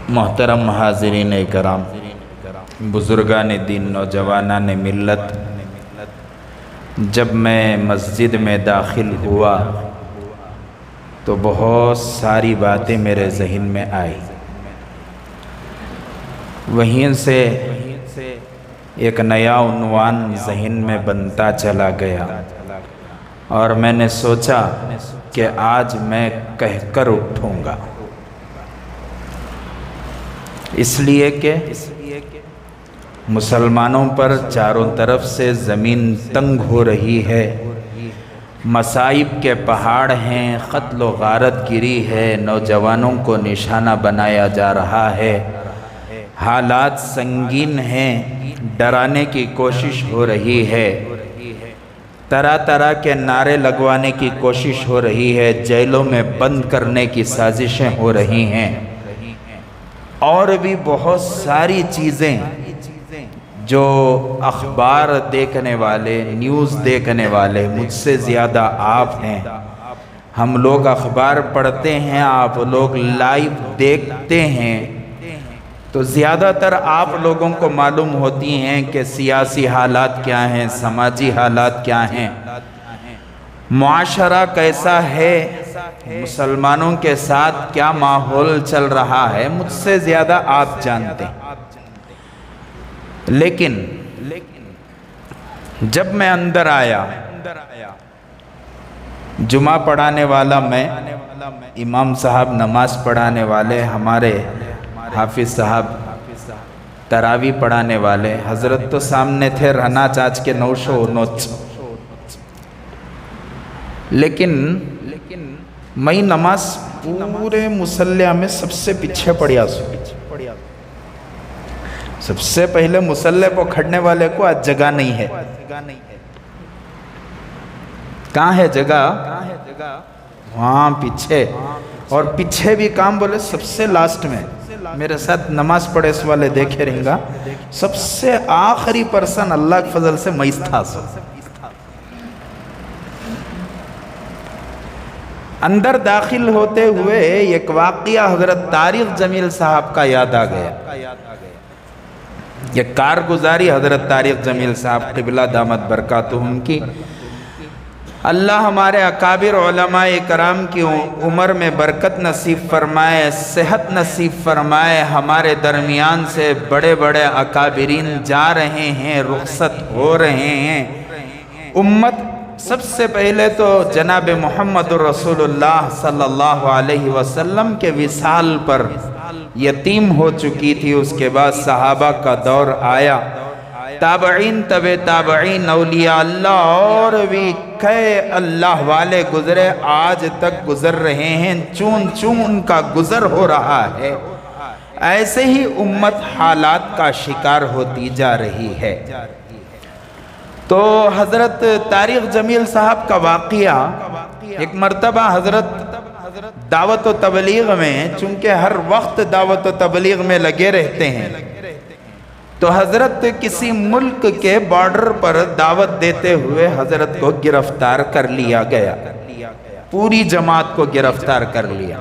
محترم حاضرین کرام، بزرگان دین، نوجوانان ملت، جب میں مسجد میں داخل ہوا تو بہت ساری باتیں میرے ذہن میں آئی۔ وہیں سے ایک نیا عنوان ذہن میں بنتا چلا گیا اور میں نے سوچا کہ آج میں کہہ کر اٹھوں گا، اس لیے کہ مسلمانوں پر چاروں طرف سے زمین تنگ ہو رہی ہے، مصائب کے پہاڑ ہیں، قتل و غارت گری ہے، نوجوانوں کو نشانہ بنایا جا رہا ہے، حالات سنگین ہیں، ڈرانے کی کوشش ہو رہی ہے، طرح طرح کے نعرے لگوانے کی کوشش ہو رہی ہے، جیلوں میں بند کرنے کی سازشیں ہو رہی ہیں، اور بھی بہت ساری چیزیں جو اخبار دیکھنے والے، نیوز دیکھنے والے مجھ سے زیادہ آپ ہیں۔ ہم لوگ اخبار پڑھتے ہیں، آپ لوگ لائیو دیکھتے ہیں، تو زیادہ تر آپ لوگوں کو معلوم ہوتی ہیں کہ سیاسی حالات کیا ہیں، سماجی حالات کیا ہیں، معاشرہ کیسا ہے، مسلمانوں کے ساتھ کیا ماحول چل رہا ہے، مجھ سے زیادہ آپ جانتے ہیں۔ لیکن جب میں اندر آیا، جمعہ پڑھانے والا میں، امام صاحب نماز پڑھانے والے، ہمارے حافظ صاحب تراویح پڑھانے والے، حضرت تو سامنے تھے، رہنا چاچ کے نوشو نوچ، لیکن میں نماز پورے مصلیہ میں سب سے پیچھے پڑھیا سو۔ سب سے پہلے مصلی پہ کھڑنے والے کو آج جگہ نہیں ہے۔ کہاں ہے جگہ؟ وہاں پیچھے، اور پیچھے بھی کام بولے سب سے لاسٹ میں۔ میرے ساتھ نماز پڑھے اس والے دیکھے رہیں گا، سب سے آخری پرسن اللہ کے فضل سے میں تھا سو۔ اندر داخل ہوتے ہوئے ایک واقعہ حضرت طارق جمیل صاحب کا یاد آ گیا۔ یہ کارگزاری حضرت طارق جمیل صاحب قبلہ دامت برکاتہم کی، اللہ ہمارے اکابر علماء کرام کی عمر میں برکت نصیب فرمائے، صحت نصیب فرمائے، ہمارے درمیان سے بڑے بڑے اکابرین جا رہے ہیں، رخصت ہو رہے ہیں۔ امت سب سے پہلے تو جناب محمد رسول اللہ صلی اللہ علیہ وسلم کے وصال پر یتیم ہو چکی تھی، اس کے بعد صحابہ کا دور آیا، تابعین تبع تابعین، اولیاء اللہ اور بھی کئی اللہ والے گزرے، آج تک گزر رہے ہیں، چون چون ان کا گزر ہو رہا ہے۔ ایسے ہی امت حالات کا شکار ہوتی جا رہی ہے۔ تو حضرت طارق جمیل صاحب کا واقعہ، ایک مرتبہ حضرت دعوت و تبلیغ میں، چونکہ ہر وقت دعوت و تبلیغ میں لگے رہتے ہیں، تو حضرت کسی ملک کے بارڈر پر دعوت دیتے ہوئے حضرت کو گرفتار کر لیا گیا، پوری جماعت کو گرفتار کر لیا۔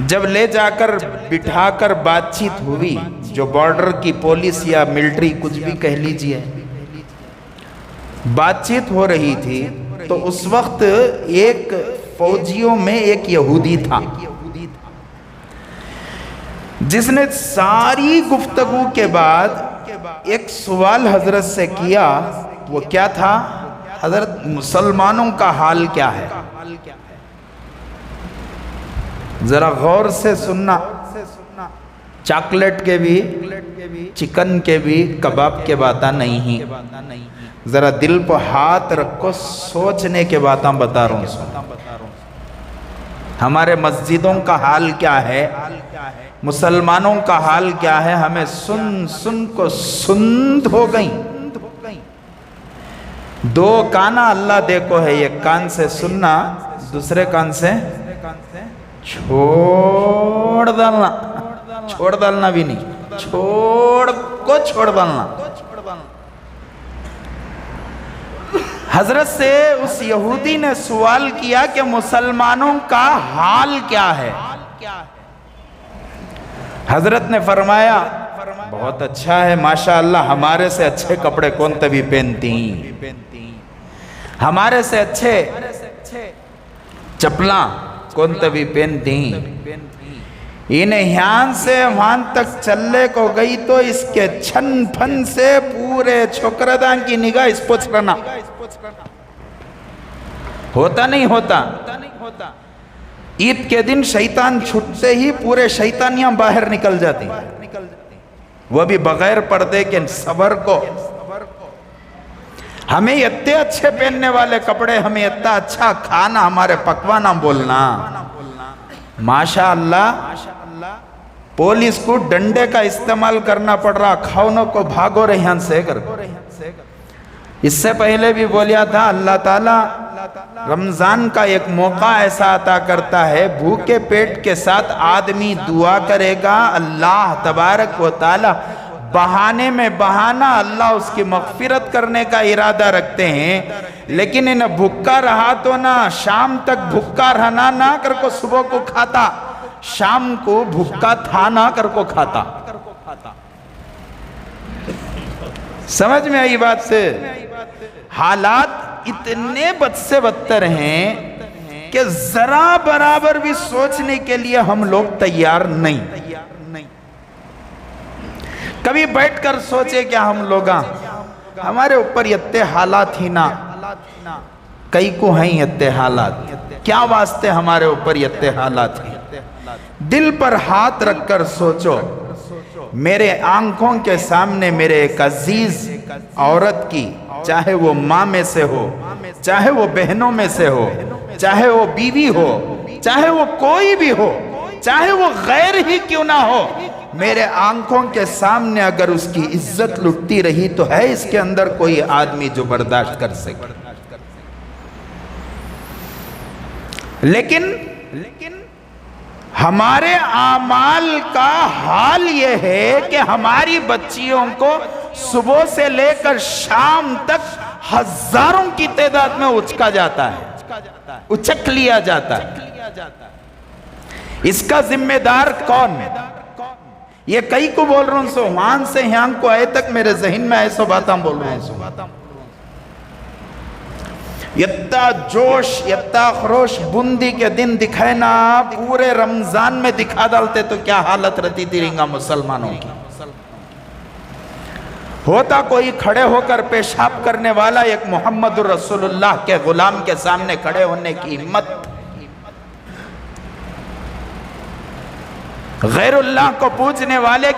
جب لے جا کر بٹھا کر بات چیت ہوئی، جو بارڈر کی پولیس یا ملٹری کچھ بھی کہہ لیجئے، بات چیت ہو رہی تھی، تو اس وقت ایک فوجیوں میں ایک یہودی تھا، جس نے ساری گفتگو کے بعد ایک سوال حضرت سے کیا۔ وہ کیا تھا؟ حضرت مسلمانوں کا حال کیا ہے؟ ذرا غور سے سننا، چاکلیٹ کے بھی، چکن کے بھی، کباب کے باتاں نہیں ہیں، ذرا دل پہ ہاتھ رکھو، سوچنے کے باتاں بتا رہا ہوں۔ ہمارے مسجدوں کا حال کیا ہے، مسلمانوں کا حال کیا ہے، ہمیں سن سن کو سند ہو گئی۔ دو کانا اللہ دیکھو ہے، ایک کان سے سننا، دوسرے کان سے چھوڑ ڈالنا، چھوڑ ڈالنا بھی نہیں، چھوڑ ڈالنا۔ حضرت سے اس یہودی نے سوال کیا کہ مسلمانوں کا حال کیا ہے؟ حضرت نے فرمایا بہت اچھا ہے ماشاءاللہ، ہمارے سے اچھے کپڑے کون تبھی پہنتی ہیں، ہمارے سے اچھے چپلاں کون تبھی پہنتی ہیں، انہیں یہاں سے وہاں تک چلے کو گئی تو اس کے چھن پھن سے پورے چھوکردان کی نگاہ اس پوچھ رہنا ہوتا نہیں ہوتا۔ عید کے دن شیطان چھٹتے ہی پورے شیطانیاں باہر نکل جاتی، وہ بھی بغیر پردے کے صبر کو۔ ہمیں اتنے اچھے پہننے والے کپڑے، ہمیں اتنا اچھا کھانا، ہمارے پکوانا بولنا، ماشاءاللہ پولیس کو ڈنڈے کا استعمال کرنا پڑ رہا، کھاؤنوں کو بھاگو رہے ہیں سے کر۔ اس سے پہلے بھی بولیا تھا اللہ تعالیٰ رمضان کا ایک موقع ایسا عطا کرتا ہے، بھوکے پیٹ کے ساتھ آدمی دعا کرے گا، اللہ تبارک و تعالیٰ بہانے میں بہانہ اللہ اس کی مغفرت کرنے کا ارادہ رکھتے ہیں، لیکن انہیں بھکا رہا تو نہ شام تک بھکا رہنا نہ کر کو صبح کو کھاتا، شام کو بھکا تھا نہ کر کو کھاتا۔ سمجھ میں آئی بات سے؟ حالات اتنے بد سے بدتر ہیں کہ ذرا برابر بھی سوچنے کے لیے ہم لوگ تیار نہیں۔ کبھی بیٹھ کر سوچے کیا ہم لوگاں ہمارے اوپر یتے حالات ہی نہ کئی کو ہیں یتے حالات، کیا واسطے ہمارے اوپر یتے حالات ہیں؟ دل پر ہاتھ رکھ کر سوچو، میرے آنکھوں کے سامنے میرے ایک عزیز عورت کی، چاہے وہ ماں میں سے ہو، چاہے وہ بہنوں میں سے ہو، چاہے وہ بیوی ہو، چاہے وہ کوئی بھی ہو، چاہے وہ غیر ہی کیوں نہ ہو، میرے آنکھوں کے سامنے اگر اس کی عزت لٹتی رہی تو ہے اس کے اندر کوئی آدمی جو برداشت کر سکے؟ لیکن ہمارے اعمال کا حال یہ ہے کہ ہماری بچیوں کو صبح سے لے کر شام تک ہزاروں کی تعداد میں اچکا جاتا ہے، اچک لیا جاتا ہے۔ اس کا ذمہ دار کون ہے؟ یہ کئی کو بول رہا ہوں سو وہاں سے یہاں کو آئے تک میرے ذہن میں ایسا باتاں بول رہا ہوں سو یتا جوش یتا خروش بندی کے دن دکھائے نا پورے رمضان میں دکھا ڈالتے تو کیا حالت رہتی تھی رنگا مسلمانوں کی۔ ہوتا کوئی کھڑے ہو کر پیشاب کرنے والا ایک محمد رسول اللہ کے غلام کے سامنے کھڑے ہونے کی ہمت، غیر اللہ کو پوجنے والے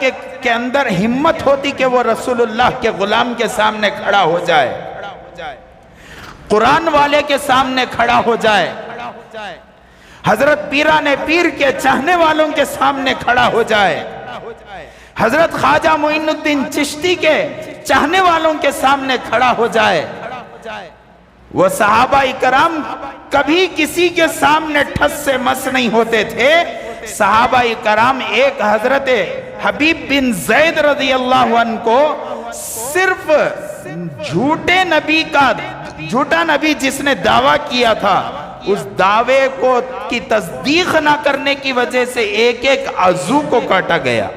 کے اندر ہمت ہوتی کہ وہ رسول اللہ کے غلام کے سامنے کھڑا ہو جائے، قرآن والے کے سامنے کھڑا ہو جائے، حضرت پیران پیر کے چاہنے والوں کے سامنے کھڑا ہو جائے، حضرت خواجہ معین الدین چشتی کے چاہنے والوں کے سامنے کھڑا ہو جائے۔ وہ صحابہ کرام کبھی کسی کے سامنے ٹھس سے مس نہیں ہوتے تھے۔ صحابہ کرام ایک حضرت حبیب بن زید رضی اللہ عنہ کو صرف جھوٹا نبی جس نے دعویٰ کیا تھا اس دعوے کو کی تصدیق نہ کرنے کی وجہ سے ایک ایک عضو کو کاٹا گیا۔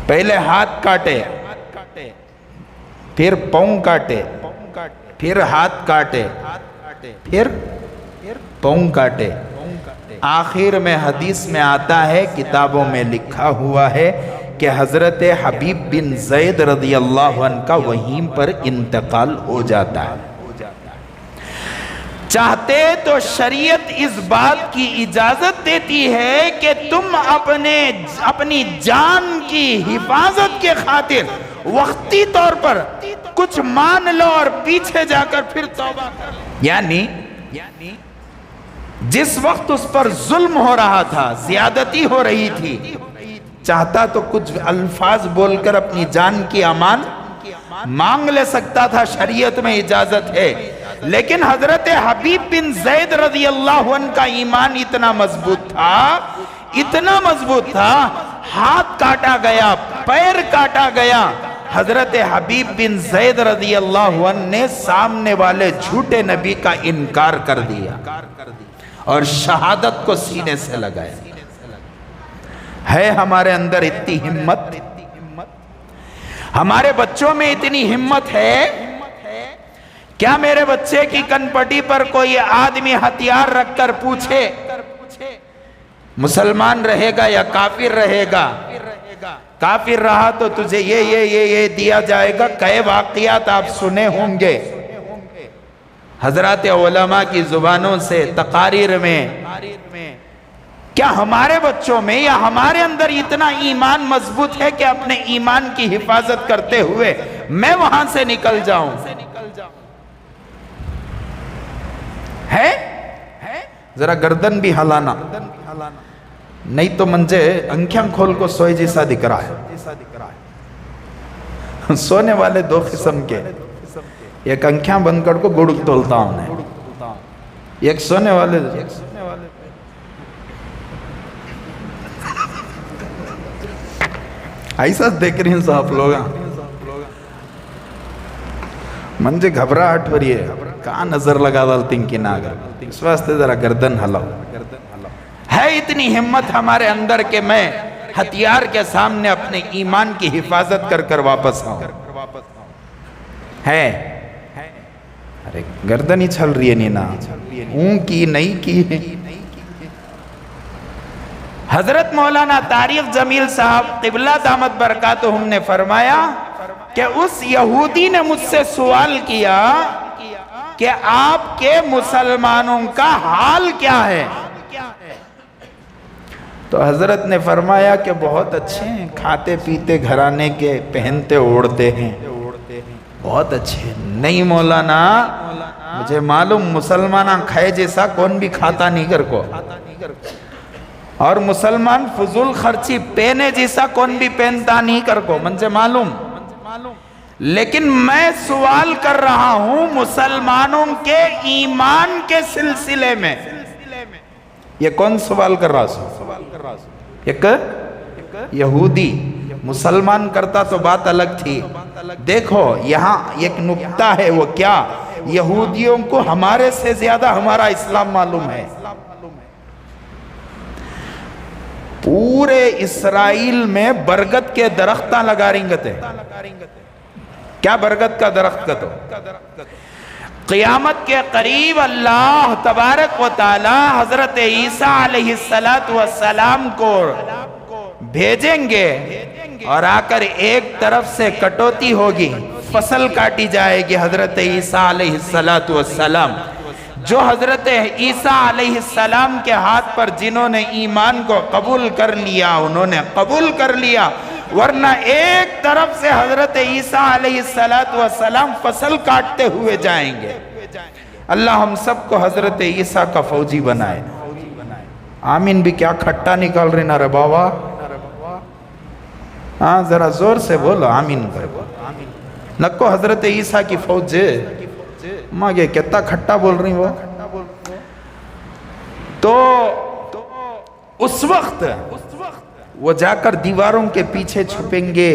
پہلے ہاتھ کاٹے، پھر پاؤں کاٹے، پھر ہاتھ کاٹے، پھر پاؤں کاٹے، آخر میں حدیث میں آتا ہے، کتابوں میں لکھا ہوا ہے کہ حضرت حبیب بن زید رضی اللہ عنہ کا وہیں پر انتقال ہو جاتا ہے۔ چاہتے تو شریعت اس بات کی اجازت دیتی ہے کہ تم اپنی جان کی حفاظت کے خاطر وقتی طور پر کچھ مان لو اور پیچھے جا کر پھر توبہ کر لو۔ یعنی جس وقت اس پر ظلم ہو رہا تھا، زیادتی ہو رہی تھی، چاہتا تو کچھ الفاظ بول کر اپنی جان کی امان مانگ لے سکتا تھا، شریعت میں اجازت ہے، لیکن حضرت حبیب بن زید رضی اللہ عنہ کا ایمان اتنا مضبوط تھا، ہاتھ کاٹا گیا، پیر کاٹا گیا، حضرت حبیب بن زید رضی اللہ عنہ نے سامنے والے جھوٹے نبی کا انکار کر دیا اور شہادت کو سینے سے لگایا. ہے ہمارے اندر اتنی ہمت؟ ہمارے بچوں میں اتنی ہمت ہے؟ کیا میرے بچے کی کن پٹی پر کوئی آدمی ہتھیار رکھ کر پوچھے مسلمان رہے گا یا کافر رہے گا؟ کافر رہا تو تجھے یہ دیا جائے گا. کئی واقعات آپ سنے ہوں گے حضرات علماء کی زبانوں سے تقاریر میں. کیا ہمارے بچوں میں یا ہمارے اندر اتنا ایمان مضبوط ہے کہ اپنے ایمان کی حفاظت کرتے ہوئے میں وہاں سے نکل جاؤں؟ ہے؟ ذرا گردن بھی ہلانا، نہیں تو منجے انکھیاں کھول کو سوئے جیسا دکھ رہا ہے. سونے والے دو قسم کے، ایک انکھیاں بند کر کو گڑک تولتا ہوں نے، ایک سونے والے. ایسا دیکھ رہی ہیں صاحب لوگاں منجے گھبراہٹ ہو رہی ہے، کہاں نظر لگا دالتی ان کی ناگر. اس واسطے ذرا گردن ہلاؤ. ہے اتنی ہمت ہمارے اندر کہ میں ہتھیار کے سامنے اپنے ایمان کی حفاظت کر کر واپس آؤں؟ ہے؟ ارے گردن ہی چھل رہی ہے نینا، اون کی نہیں کی. حضرت مولانا طارق جمیل صاحب قبلہ دامت برکاتہم نے فرمایا کہ اس یہودی نے مجھ سے سوال کیا کہ آپ کے مسلمانوں کا حال کیا ہے؟ تو حضرت نے فرمایا کہ بہت اچھے ہیں، کھاتے پیتے گھرانے کے، پہنتے اوڑھتے ہیں، بہت اچھے ہیں. نہیں مولانا، مجھے معلوم مسلمانہ کھائے جیسا کون بھی کھاتا نہیں کر کو، اور مسلمان فضول خرچی پہنے جیسا کون بھی پہنتا نہیں کر کو، مجھے معلوم. لیکن میں سوال کر رہا ہوں مسلمانوں کے ایمان کے سلسلے میں. یہ کون سوال کر رہا سو؟ ایک یہودی. مسلمان کرتا تو بات الگ تھی. دیکھو یہاں ایک نکتہ ہے، وہ کیا؟ یہودیوں کو ہمارے سے زیادہ ہمارا اسلام معلوم ہے. پورے اسرائیل میں برگد کے درختاں لگا رہیں گتے. کیا برگد کا درخت کا تو قیامت کے قریب اللہ تبارک و تعالی حضرت عیسیٰ علیہ السلام کو بھیجیں گے اور آ کر ایک طرف سے کٹوتی ہوگی، فصل کاٹی جائے گی. حضرت عیسیٰ علیہ السلام جو حضرت عیسیٰ علیہ السلام کے ہاتھ پر جنہوں نے ایمان کو قبول کر لیا انہوں نے قبول کر لیا، ورنہ ایک طرف سے حضرت عیسیٰ علیہ السلام فصل کاٹتے ہوئے جائیں گے. اللہ ہم سب کو حضرت عیسیٰ کا فوجی بنائے. آمین بھی کیا کھٹا نکال رہے نا رے بابا، ہاں ذرا زور سے بولو آمین کر. نکو حضرت عیسیٰ کی فوج ماں یہ کتنا کھٹا بول رہی وہ. تو اس وقت وہ جا کر دیواروں کے پیچھے چھپیں گے،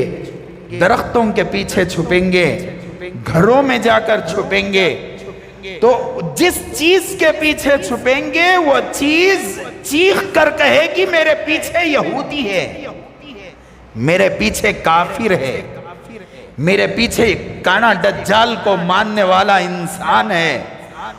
درختوں کے پیچھے چھپیں گے، گھروں میں جا کر چھپیں گے. تو جس چیز کے پیچھے چھپیں گے وہ چیز چیخ کر کہے گی میرے پیچھے یہودی ہے، میرے پیچھے کافر ہے، میرے پیچھے کانا دجال کو ماننے والا انسان ہے،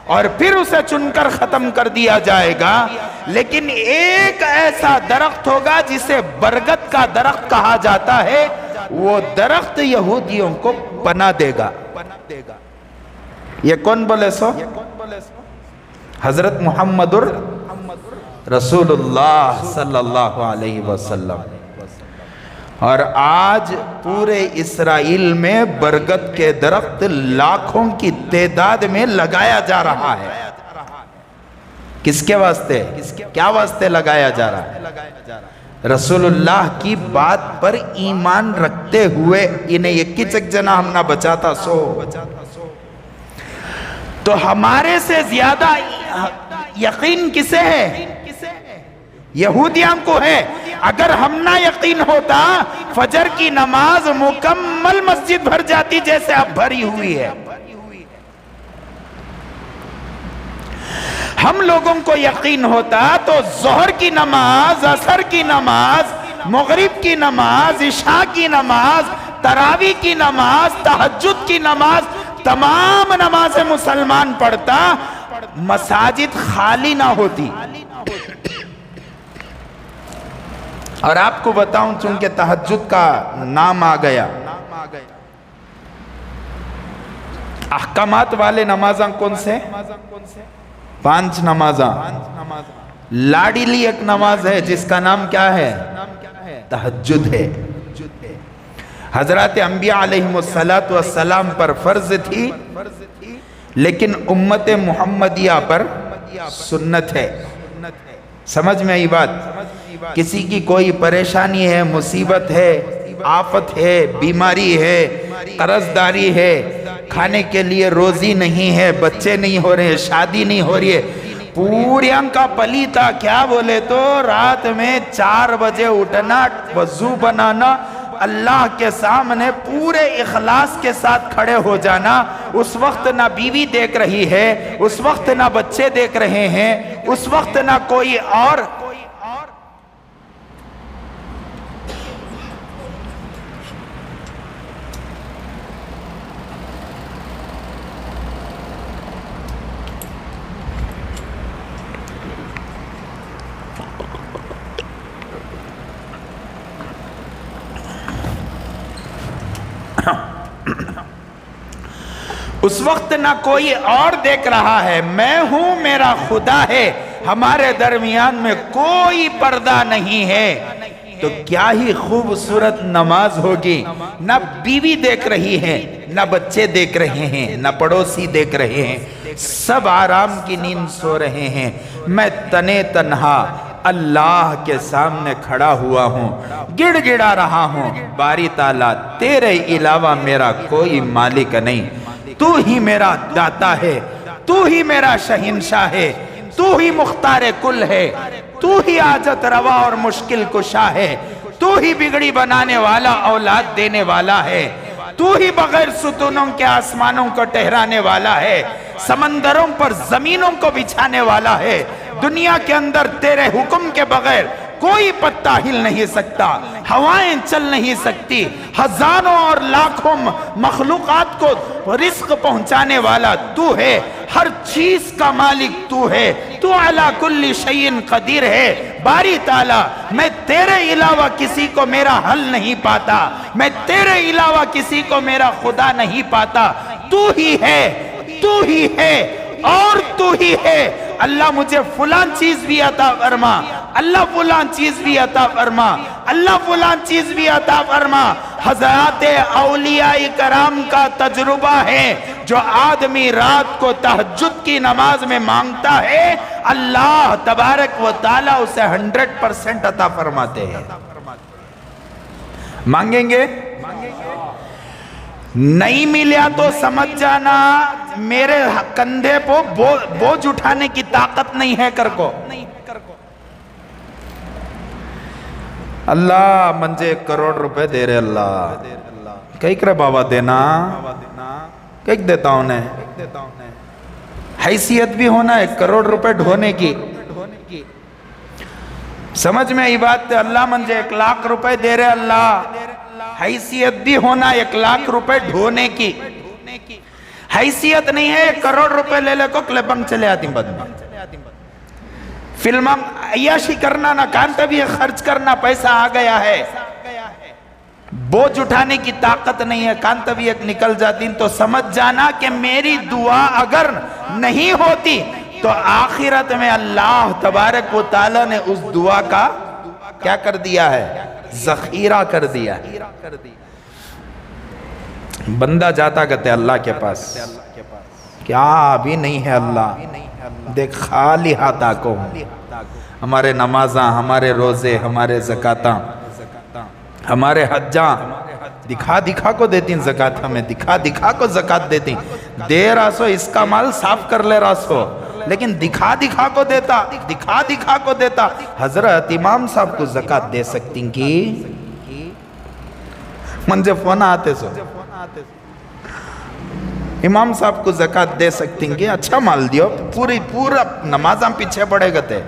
اور پھر اسے چن کر ختم کر دیا جائے گا. لیکن ایک ایسا درخت ہوگا جسے برگد کا درخت کہا جاتا ہے، وہ درخت یہودیوں کو پناہ دے گا. یہ کون بولے سو؟ حضرت محمد رسول اللہ صلی اللہ علیہ وسلم. اور آج پورے اسرائیل میں برگد کے درخت لاکھوں کی تعداد میں لگایا جا رہا ہے. کس کے واسطے؟ کیا واسطے لگایا جا رہا ہے؟ رسول اللہ کی بات پر ایمان رکھتے ہوئے. انہیں ایک چک جنا ہم نہ بچاتا سو. تو ہمارے سے زیادہ یقین کسے ہے؟ یہودیاں کو ہے. اگر ہم نہ یقین ہوتا فجر کی نماز مکمل مسجد بھر جاتی جیسے اب بھری ہوئی ہے. ہم لوگوں کو یقین ہوتا تو ظہر کی نماز، عصر کی نماز، مغرب کی نماز، عشاء کی نماز، تراویح کی نماز، تہجد کی نماز، تمام نمازیں مسلمان پڑھتا، مساجد خالی نہ ہوتی. اور آپ کو بتاؤں چونکہ تہجد کا نام آ گیا، احکامات والے نمازاں کون سے؟ 5 نمازاں. لاڈیلی ایک نماز ہے جس کا نام کیا ہے؟ تہجد ہے. حضرات انبیاء علیہم السلام پر فرض تھی لیکن امت محمدیہ پر سنت ہے. سمجھ میں آئی بات؟ کسی کی کوئی پریشانی ہے، مصیبت ہے، آفت ہے، بیماری ہے، قرض داری ہے، کھانے کے لیے روزی نہیں ہے، بچے نہیں ہو رہے، شادی نہیں ہو رہی ہے، پوریاں کا پلیتا کیا بولے تو رات میں 4 بجے اٹھنا، وضو بنانا، اللہ کے سامنے پورے اخلاص کے ساتھ کھڑے ہو جانا. اس وقت نہ بیوی دیکھ رہی ہے، اس وقت نہ بچے دیکھ رہے ہیں، اس وقت نہ کوئی اور. اس وقت نہ کوئی اور دیکھ رہا ہے، میں ہوں میرا خدا ہے، ہمارے درمیان میں کوئی پردہ نہیں ہے. تو کیا ہی خوبصورت نماز ہوگی. نہ بیوی دیکھ رہی ہے، نہ بچے دیکھ رہے ہیں، نہ پڑوسی دیکھ رہے ہیں، سب آرام کی نیند سو رہے ہیں. میں تنے تنہا اللہ کے سامنے کھڑا ہوا ہوں، گڑ گڑا رہا ہوں، باری تعالیٰ تیرے علاوہ میرا کوئی مالک نہیں، تو ہی میرا داتا ہے، تو ہی میرا شہنشاہ ہے، تو ہی مختار کل ہے، تو ہی حاجت روا اور مشکل کشا ہے، تو ہی بگڑی بنانے والا اولاد دینے والا ہے، تو ہی بغیر ستونوں کے آسمانوں کو ٹہرانے والا ہے، سمندروں پر زمینوں کو بچھانے والا ہے. دنیا کے اندر تیرے حکم کے بغیر کوئی پتہ ہل نہیں سکتا، ہوائیں چل نہیں سکتی، ہزاروں اور لاکھوں مخلوقات کو رزق پہنچانے والا تو ہے، ہر چیز کا مالک تو ہے، تو علی کل شیء قدیر ہے. باری تعالیٰ میں تیرے علاوہ کسی کو میرا حل نہیں پاتا، میں تیرے علاوہ کسی کو میرا خدا نہیں پاتا. تو ہی ہے، تو ہی ہے اور تو ہی ہے. اللہ مجھے فلان چیز بھی عطا فرما، اللہ فلان چیز بھی عطا فرما، اللہ فلان چیز بھی عطا فرما. حضرات اولیاء کرام کا تجربہ ہے، جو آدمی رات کو تہجد کی نماز میں مانگتا ہے اللہ تبارک و تعالیٰ اسے 100% عطا فرماتے ہیں. مانگیں گے؟ نہیں ملیا تو سمجھ جانا میرے کندھے پہ بوجھ اٹھانے کی طاقت نہیں ہے کر کو. اللہ منجے 1 کروڑ روپے دے رہے اللہ کئی کرے بابا دینا کئی دیتا ہوں نے حیثیت بھی ہونا 1 کروڑ روپے ڈھونے کی. سمجھ میں یہ بات ہے. اللہ منجے 1 لاکھ روپے دے رہے اللہ، حیثیت بھی ہونا 1 لاکھ روپے ڈھونے کی. حیثیت نہیں ہے 1 کروڑ روپے لے لے کو کلپنگ چلے آتی بد میں فلم عیاشی کرنا نہ کانتا بھی خرچ کرنا، پیسہ آ گیا ہے، بوجھ اٹھانے کی طاقت نہیں ہے، کانتا بھی ایک نکل جاتی. تو سمجھ جانا کہ میری دعا اگر نہیں ہوتی تو آخرت میں اللہ تبارک و تعالی نے اس دعا کا کیا کر دیا ہے؟ ذخیرہ کر دیا. بندہ جاتا کہتے اللہ کے پاس کیا ابھی نہیں ہے اللہ دیکھ خالی ہاتھا کو ہمارے نمازاں، ہمارے روزے، ہمارے زکاتاں، ہمارے حجاں دکھا دکھا کو دیتی ہیں، زکاة ہمیں دکھا دکھا کو زکاة دیتی ہیں. دے راسو اس کا مال صاف کر لے راسو، لیکن دکھا دکھا کو دیتا، دکھا دکھا کو دیتا۔ حضرت امام صاحب کو زکاة دے سکتی کی؟ منجھے فون آتے سو امام صاحب کو زکاة دے سکتی کہ اچھا مال دیو، پورا نمازاں پیچھے پڑے گتے،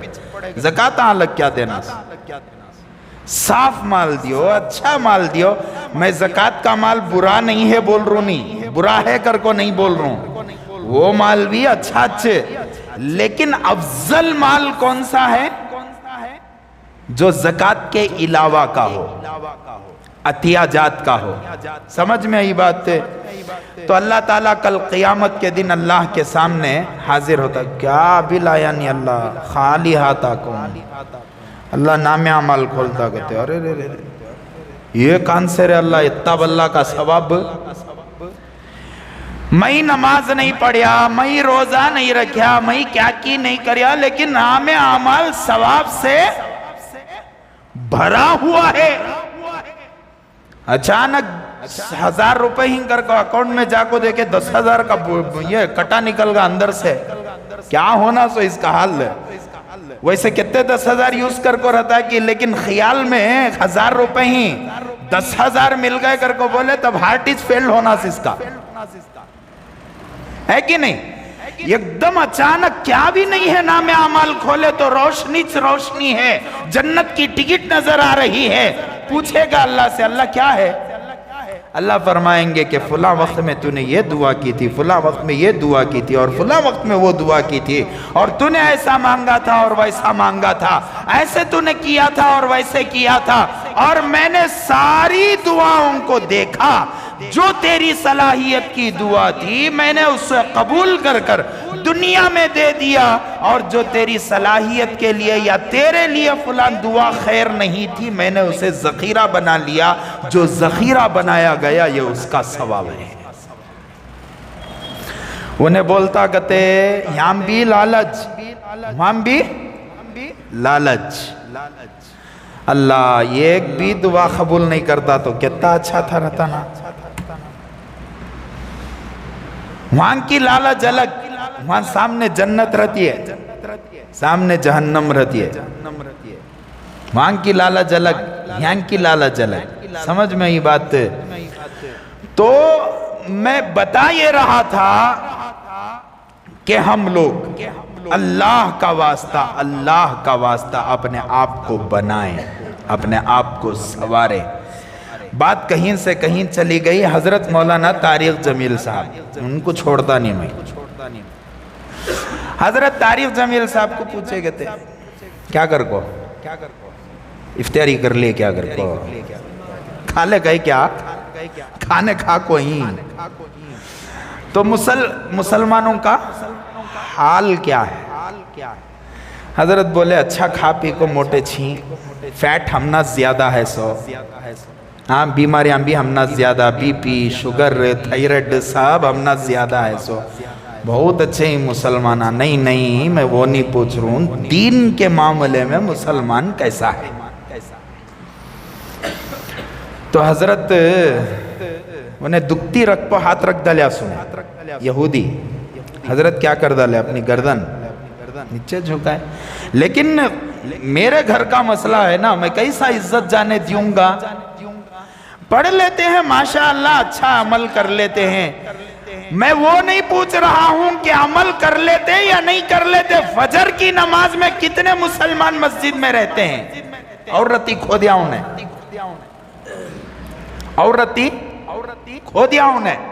زکاة الگ کیا دینا، صاف مال دیو، اچھا مال دیو۔ میں زکاة کا مال برا نہیں ہے بول رہا نہیں، برا ہے کر کو نہیں بول رہا ہوں، وہ مال بھی اچھا اچھے، لیکن افضل مال کون سا ہے؟ جو زکاة کے علاوہ کا ہو، عطیہ جات کا ہو۔ سمجھ میں آئی بات ہے؟ تو اللہ تعالیٰ کل قیامت کے دن اللہ کے سامنے حاضر ہوتا، کیا بھی لایا نہیں اللہ، خالی ہاتھا کون؟ اللہ نام عمل کھولتا کہتے، ارے رے رے یہ کان سے رے اللہ اتنا اللہ کا ثواب، میں نماز نہیں پڑھیا، میں روزہ نہیں رکھیا، میں کیا کی نہیں کریا، لیکن نام عمل ثواب سے بھرا ہوا ہے۔ اچانک 1000 روپے ہی کر کو اکاؤنٹ میں جا کو دیکھے 10,000 کا یہ کٹا نکل گا اندر سے، کیا ہونا سو اس کا حال ہے؟ ویسے کتنے 10,000 یوز کر کو رہتا ہے کہ لیکن خیال میں 1000 روپے ہی 10,000 مل گئے کر کو بولے تب ہارٹ از فیلڈ ہونا سی اس کا ہے کہ نہیں؟ ایک دم اچانک کیا بھی نہیں ہے، نام اعمال کھولے تو روشنی روشنی ہے، جنت کی ٹکٹ نظر آ رہی ہے۔ پوچھے گا اللہ سے، اللہ کیا ہے؟ اللہ فرمائیں گے کہ فلاں وقت میں تو نے یہ دعا کی تھی، فلاں وقت میں یہ دعا کی تھی، اور فلاں وقت میں وہ دعا کی تھی، اور تو نے ایسا مانگا تھا اور ویسا مانگا تھا، ایسے تو نے کیا تھا اور ویسے کیا تھا، اور میں نے ساری دعاؤں کو دیکھا، جو تیری صلاحیت کی دعا تھی میں نے اسے قبول کر کر دنیا میں دے دیا، اور جو تیری صلاحیت کے لیے یا تیرے لیے فلاں دعا خیر نہیں تھی میں نے اسے ذخیرہ بنا لیا، جو ذخیرہ بنایا گیا یہ اس کا ثواب ہے۔ انہیں بولتا کہتے یہاں بھی لالچ، وہاں بھی لالچ، اللہ ایک بھی دعا قبول نہیں کرتا تو کتنا اچھا تھا رہتا نا۔ وہاں کی لالچ الگ، وہاں سامنے جنت رہتی ہے، سامنے جہنم رہتی ہے، وہاں کی لالچ الگ، یہاں کی لالچ الگ۔ سمجھ میں یہ بات؟ تو میں بتا یہ رہا تھا کہ ہم لوگ اللہ کا واسطہ اپنے آپ کو بنائیں، اپنے آپ کو سنواریں۔ بات کہیں سے کہیں چلی گئی، حضرت مولانا طارق جمیل صاحب، ان کو چھوڑتا نہیں میں، حضرت طارق جمیل صاحب کو پوچھے گئے تھے کیا کر کو افطاری کر لے، کیا کر کو کھا لے گئے، کیا کھانے کھا کو ہی، تو مسلمانوں کا حال کیا ہے؟ حضرت بولے اچھا کھا پی کو موٹے چھیں، فیٹ ہمنا زیادہ ہے سو، ہاں بیماریاں بھی ہمنا زیادہ، بی پی شوگر تھائرائیڈ سب ہمنا زیادہ ہے سو، بہت اچھے ہی مسلمان۔ نہیں میں وہ نہیں پوچھ رہا ہوں، دین کے معاملے میں مسلمان کیسا ہے؟ تو حضرت انہیں دکھتی رکھ پہ ہاتھ رکھ ڈالیا سنے، یہودی حضرت کیا کر ڈالے، اپنی گردن نیچے جھکائے، لیکن میرے گھر کا مسئلہ ہے نا، میں کیسا عزت جانے دیوں گا؟ پڑھ لیتے ہیں ماشاءاللہ، اچھا عمل کر لیتے ہیں، میں وہ نہیں پوچھ رہا ہوں کہ عمل کر لیتے یا نہیں کر لیتے۔ فجر کی نماز میں کتنے مسلمان مسجد میں رہتے ہیں؟ عورتی کھو دیا انہیں، عورتی کھو دیا انہیں۔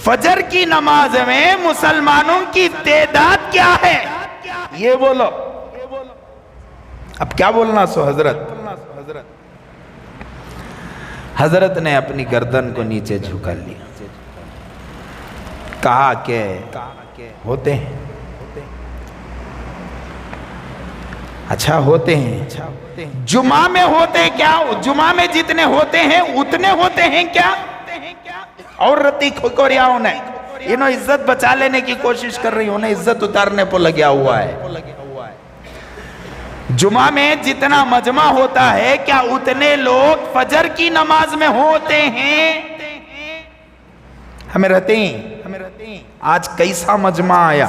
فجر کی نماز میں مسلمانوں کی تعداد کیا ہے یہ بولو، اب کیا بولنا سو؟ حضرت نے اپنی گردن کو نیچے جھکا لیا، کہا کہ ہوتے ہیں، اچھا ہوتے ہیں، جمعہ میں ہوتے کیا؟ جمعہ میں جتنے ہوتے ہیں اتنے ہوتے ہیں کیا؟ اور رتی کھوکوریا انہوں عزت بچا لینے کی کوشش کر رہی، انہیں عزت اتارنے پر لگیا ہوا ہے۔ جمعہ میں جتنا مجمع ہوتا ہے کیا اتنے لوگ فجر کی نماز میں ہوتے ہیں؟ ہمیں رہتے ہیں، آج کیسا مجمع آیا،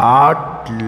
8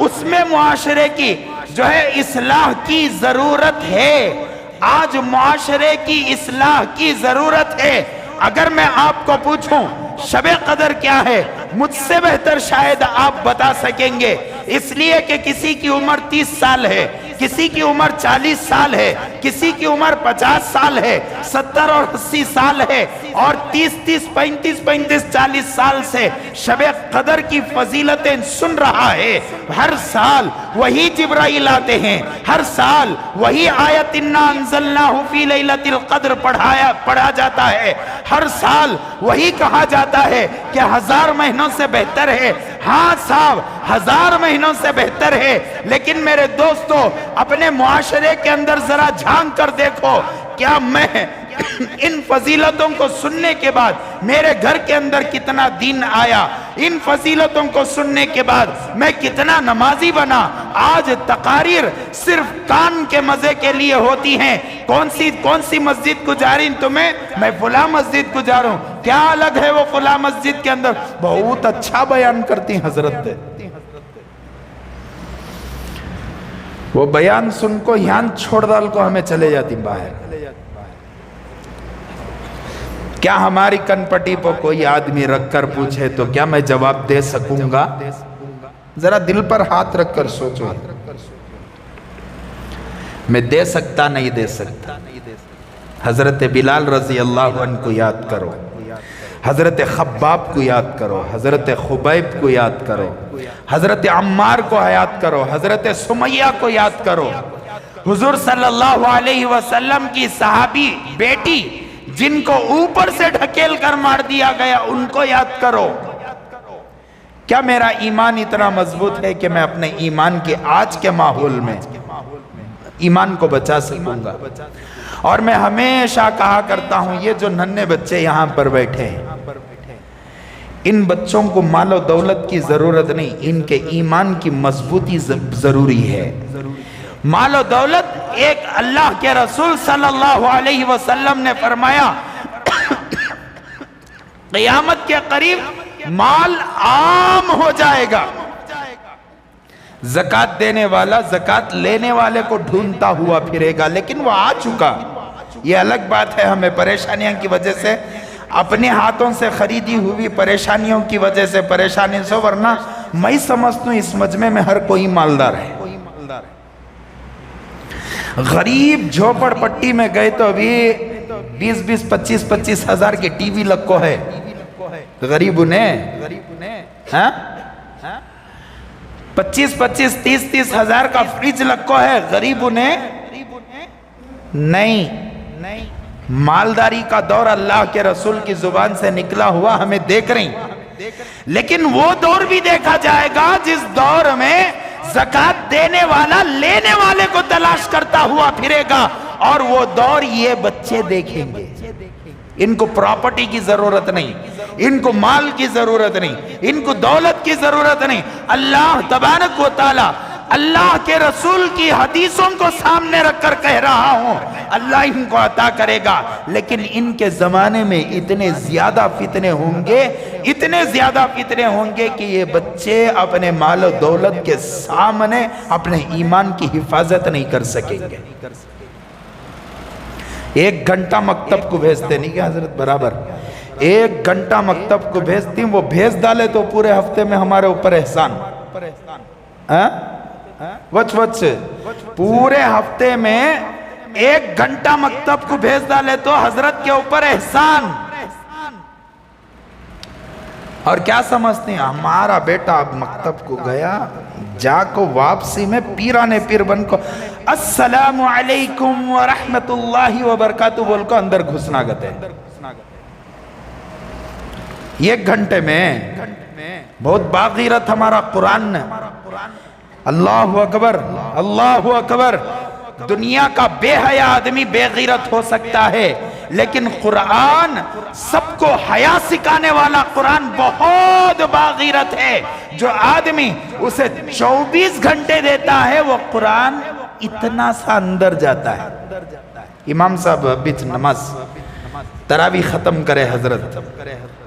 اس میں معاشرے کی جو ہے اصلاح کی ضرورت ہے۔ آج معاشرے کی اصلاح کی ضرورت ہے۔ اگر میں آپ کو پوچھوں شب قدر کیا ہے، مجھ سے بہتر شاید آپ بتا سکیں گے، اس لیے کہ کسی کی عمر 30 سال ہے، کسی کی عمر 40 سال ہے، کسی کی عمر 50 سال ہے، 70 اور 80 سال ہے، اور 30 35 40 سال سے شب قدر کی فضیلتیں سن رہا ہے۔ ہر سال وہی جبرائیل آتے ہیں، ہر سال وہی آیت انا انزلناہ فی لیلۃ القدر پڑھا جاتا ہے، ہر سال وہی کہا جاتا ہے کہ 1000 مہینوں سے بہتر ہے۔ ہاں صاحب 1000 مہینوں سے بہتر ہے، لیکن میرے دوستو اپنے معاشرے کے اندر ذرا جھانک کر دیکھو، کیا میں ان فضیلتوں کو سننے کے بعد میرے گھر کے اندر کتنا دین آیا، ان فضیلتوں کو سننے کے بعد میں کتنا نمازی بنا۔ آج تقاریر صرف کان کے مزے کے لیے ہوتی ہیں، کون سی مسجد کو جا رہی تمہیں، میں فلاں مسجد کو جا رہا ہوں، کیا الگ ہے وہ فلاں مسجد کے اندر، بہت اچھا بیان کرتی ہیں حضرت، وہ بیان سن کو یہاں چھوڑ ڈال کو ہمیں چلے جاتی باہر۔ کیا ہماری کن پٹی پر کوئی آدمی رکھ کر پوچھے تو کیا میں جواب دے سکوں گا؟ ذرا دل پر ہاتھ رکھ کر سوچو، میں دے سکتا نہیں دے سکتا؟ حضرت بلال رضی اللہ عنہ کو یاد کرو، حضرت خباب کو یاد کرو، حضرت خبیب کو یاد کرو، حضرت عمار کو یاد کرو، حضرت سمیہ کو یاد کرو، حضور صلی اللہ علیہ وسلم کی صحابی بیٹی جن کو اوپر سے ڈھکیل کر مار دیا گیا ان کو یاد کرو۔ کیا میرا ایمان اتنا مضبوط ہے کہ میں اپنے ایمان کے آج کے ماحول میں ایمان کو بچا سکوں گا؟ اور میں ہمیشہ کہا کرتا ہوں یہ جو ننھے بچے یہاں پر بیٹھے ہیں، ان بچوں کو مال و دولت کی ضرورت نہیں، ان کے ایمان کی مضبوطی ضروری ہے۔ مال و دولت، ایک اللہ کے رسول صلی اللہ علیہ وسلم نے فرمایا قیامت کے قریب مال عام ہو جائے گا، زکوٰۃ دینے والا زکوٰۃ لینے والے کو ڈھونڈتا ہوا پھرے گا، لیکن وہ آ چکا۔ یہ الگ بات ہے، ہمیں پریشانیاں کی وجہ سے، اپنے ہاتھوں سے خریدی ہوئی پریشانیوں کی وجہ سے پریشانی سو، ورنہ میں سمجھتا ہوں اس مجمع میں ہر کوئی مالدار ہے۔ غریب جھوپڑ پٹی میں گئے تو ابھی 20 25 ہزار کی ٹی وی لگ کو ہے، غریب انہیں 25 30 ہزار کا فریج لگ کو ہے، غریب انہیں نہیں۔ مالداری کا دور اللہ کے رسول کی زبان سے نکلا ہوا ہمیں دیکھ رہی، لیکن وہ دور بھی دیکھا جائے گا جس دور میں زکوٰۃ دینے والا لینے والے کو تلاش کرتا ہوا پھرے گا، اور وہ دور یہ بچے دیکھیں گے۔ ان کو پراپرٹی کی ضرورت نہیں، ان کو مال کی ضرورت نہیں، ان کو دولت کی ضرورت نہیں۔ اللہ تبارک و تعالی اللہ کے رسول کی حدیثوں کو سامنے رکھ کر کہہ رہا ہوں، اللہ ان کو عطا کرے گا، لیکن ان کے زمانے میں اتنے زیادہ فتنے ہوں گے، اتنے زیادہ فتنے ہوں گے کہ یہ بچے اپنے مال و دولت کے سامنے اپنے ایمان کی حفاظت نہیں کر سکیں گے۔ 1 گھنٹہ مکتب کو بھیجتے نہیں کہ حضرت برابر 1 گھنٹہ مکتب کو بھیجتی، وہ بھیج ڈالے تو پورے ہفتے میں ہمارے اوپر احسان، پورے ہفتے میں 1 گھنٹہ مکتب کو بھیج ڈالے تو حضرت کے اوپر احسان۔ اور کیا سمجھتے ہیں ہمارا بیٹا اب مکتب کو گیا، جا کو واپسی میں پیرانے پیر بن کو السلام علیکم ورحمت اللہ وبرکاتہ بول کو اندر گھسنا گتے۔ 1 گھنٹے میں بہت باغیرت ہمارا قرآن نے۔ اللہ اکبر اللہ اکبر۔ دنیا کا بے حیا آدمی بے غیرت ہو سکتا ہے، لیکن قرآن سب کو حیا سکھانے والا قرآن بہت باغیرت ہے۔ جو آدمی اسے 24 گھنٹے دیتا ہے وہ قرآن اتنا سا اندر جاتا ہے۔ امام صاحب بیچ نماز تراویح ختم کرے حضرت،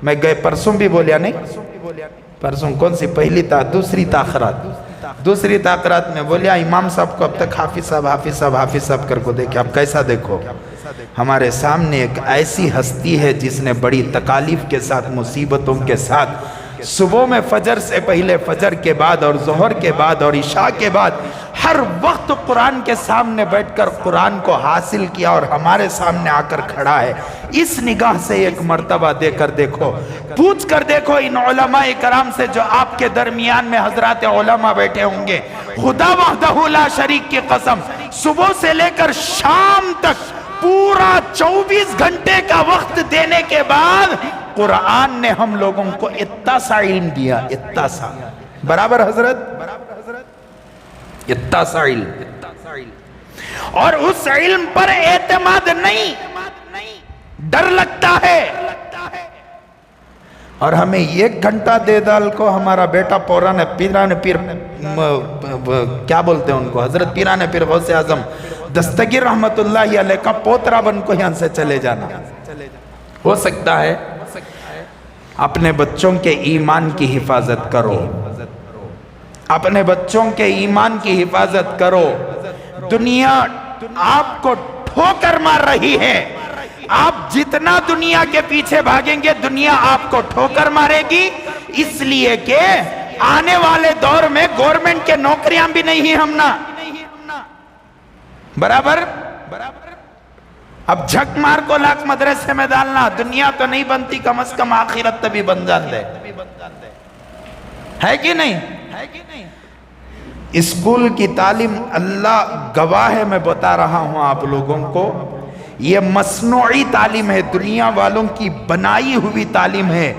میں گئے پرسوں بھی بولیا نہیں، پرسوں کون سی پہلی تا دوسری تاخرات، دوسری تقرات میں بولیا امام صاحب کو اب تک حافظ صاحب کر کو دیکھے، اب کیسا دیکھو، ہمارے سامنے ایک ایسی ہستی ہے جس نے بڑی تکالیف کے ساتھ، مصیبتوں کے ساتھ، صبح میں فجر سے پہلے، فجر کے بعد اور ظہر کے بعد اور عشاء کے بعد ہر وقت قرآن کے سامنے بیٹھ کر قرآن کو حاصل کیا اور ہمارے سامنے آ کر کھڑا ہے۔ اس نگاہ سے ایک مرتبہ دے کر دیکھو، پوچھ کر دیکھو ان علماء کرام سے جو آپ کے درمیان میں حضرات علماء بیٹھے ہوں گے، خدا وحدہ لا شریک کی قسم، صبح سے لے کر شام تک پورا 24 گھنٹے کا وقت دینے کے بعد قرآن نے ہم لوگوں کو اتنا سا علم دیا، اتنا سا، برابر حضرت، اتنا سا علم، اور اس علم پر اعتماد نہیں، ڈر لگتا ہے، اور ہمیں 1 گھنٹہ دے ڈال کو ہمارا بیٹا پیران پیر، کیا بولتے ہیں ان کو، حضرت پیران پیر غوث اعظم دستگیر رحمت اللہ علیہ کا پوترا بن کو یہاں سے چلے جانا ہو سکتا ہے۔ اپنے بچوں کے ایمان کی حفاظت کرو، اپنے بچوں کے ایمان کی حفاظت کرو۔ دنیا آپ کو ٹھوکر مار رہی ہے، آپ جتنا دنیا کے پیچھے بھاگیں گے دنیا آپ کو ٹھوکر مارے گی، اس لیے کہ آنے والے دور میں گورنمنٹ کے نوکریاں بھی نہیں ہیں ہم نا، برابر، اب جھک مار کو لاکھ مدرسے میں ڈالنا، دنیا تو نہیں بنتی، کم از کم آخرت تبھی بن جان دے، ہے کہ نہیں؟ اسکول کی تعلیم اللہ گواہ ہے، میں بتا رہا ہوں آپ لوگوں کو، یہ مصنوعی تعلیم ہے، دنیا والوں کی بنائی ہوئی تعلیم ہے۔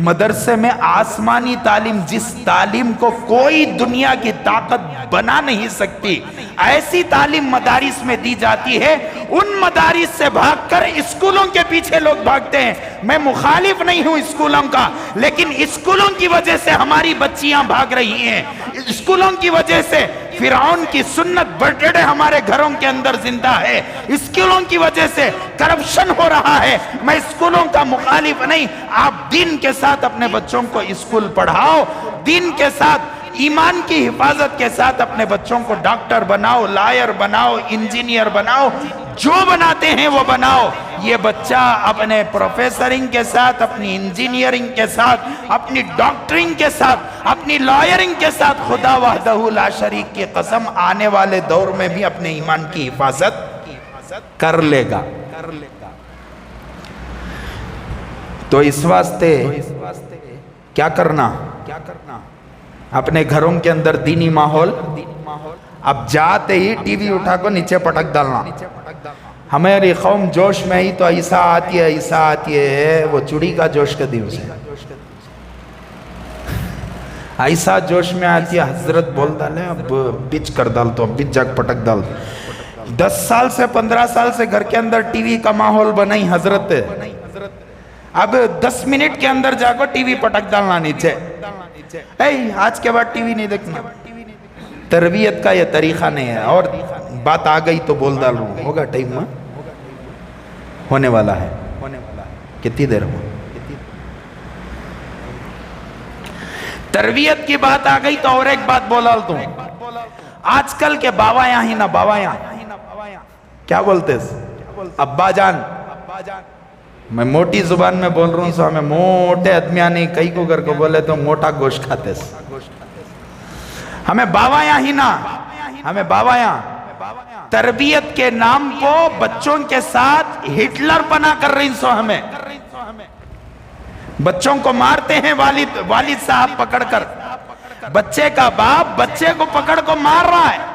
مدرسے میں آسمانی تعلیم، جس تعلیم کو کوئی دنیا کی طاقت بنا نہیں سکتی، ایسی تعلیم مدارس میں دی جاتی ہے۔ ان مدارس سے بھاگ کر اسکولوں کے پیچھے لوگ بھاگتے ہیں۔ میں مخالف نہیں ہوں اسکولوں کا، لیکن اسکولوں کی وجہ سے ہماری بچیاں بھاگ رہی ہیں، اسکولوں کی وجہ سے فرعون کی سنت برڈے ہمارے گھروں کے اندر زندہ ہے، اسکولوں کی وجہ سے کرپشن ہو رہا ہے۔ میں اسکولوں کا مخالف نہیں، آپ دین کے ساتھ اپنے بچوں کو اسکول پڑھاؤ، دین کے ساتھ، ایمان کی حفاظت کے ساتھ اپنے بچوں کو ڈاکٹر بناؤ، لائر بناؤ، انجینئر بناؤ، جو بناتے ہیں وہ بناؤ۔ یہ بچہ اپنے پروفیسرنگ کے ساتھ، اپنی انجینئرنگ کے ساتھ، اپنی ڈاکٹرنگ کے ساتھ، اپنی لائرنگ کے ساتھ، خدا وحدہ لا شریک کی قسم آنے والے دور میں بھی اپنے ایمان کی حفاظت کر لے گا۔ تو اس واسطے کیا کرنا؟ اپنے گھروں کے اندر دینی ماحول، اب جاتے ہی ٹی وی اٹھا کو نیچے پٹک ڈالنا۔ ہماری قوم جوش میں ہی تو عیسیٰ آتی ہے، عیسیٰ آتی ہے، وہ چڑی کا جوش کا دیوس ہے۔ عیسیٰ جوش میں آتی ہے، حضرت بول ڈالے، اب پچ کر ڈال تو اب پچ جاگ پٹک ڈال۔ 10 سال سے 15 سال سے گھر کے اندر ٹی وی کا ماحول بنائی حضرت، اب 10 منٹ کے اندر جا کو ٹی وی پٹک ڈالنا نیچے، آج کے بعد ٹی وی نہیں دیکھنا۔ تربیت کا یہ طریقہ نہیں ہے، اور بات آ گئی تو بول ڈال رہا ہوں، ہوگا ٹائم میں ہونے والا ہے، کتنی دیر ہو، تربیت کی بات آ گئی تو اور ایک بات بولا دوں۔ آج کل کے بابا یہاں ہی نا، بابا یہاں کیا بولتے ہیں؟ ابا جان، میں موٹی زبان میں بول رہا ہوں، سو ہمیں موٹے آدمیاں نہیں، کئی کو گھر کو بولے تو موٹا گوشت کھاتے، ہمیں بابا یہاں ہی نا، ہمیں بابا یہاں تربیت کے نام کو بچوں کے ساتھ ہٹلر پنا کر رہی سو، ہمیں بچوں کو مارتے ہیں، والد صاحب پکڑ کر، بچے کا باپ بچے کو پکڑ کو مار رہا ہے،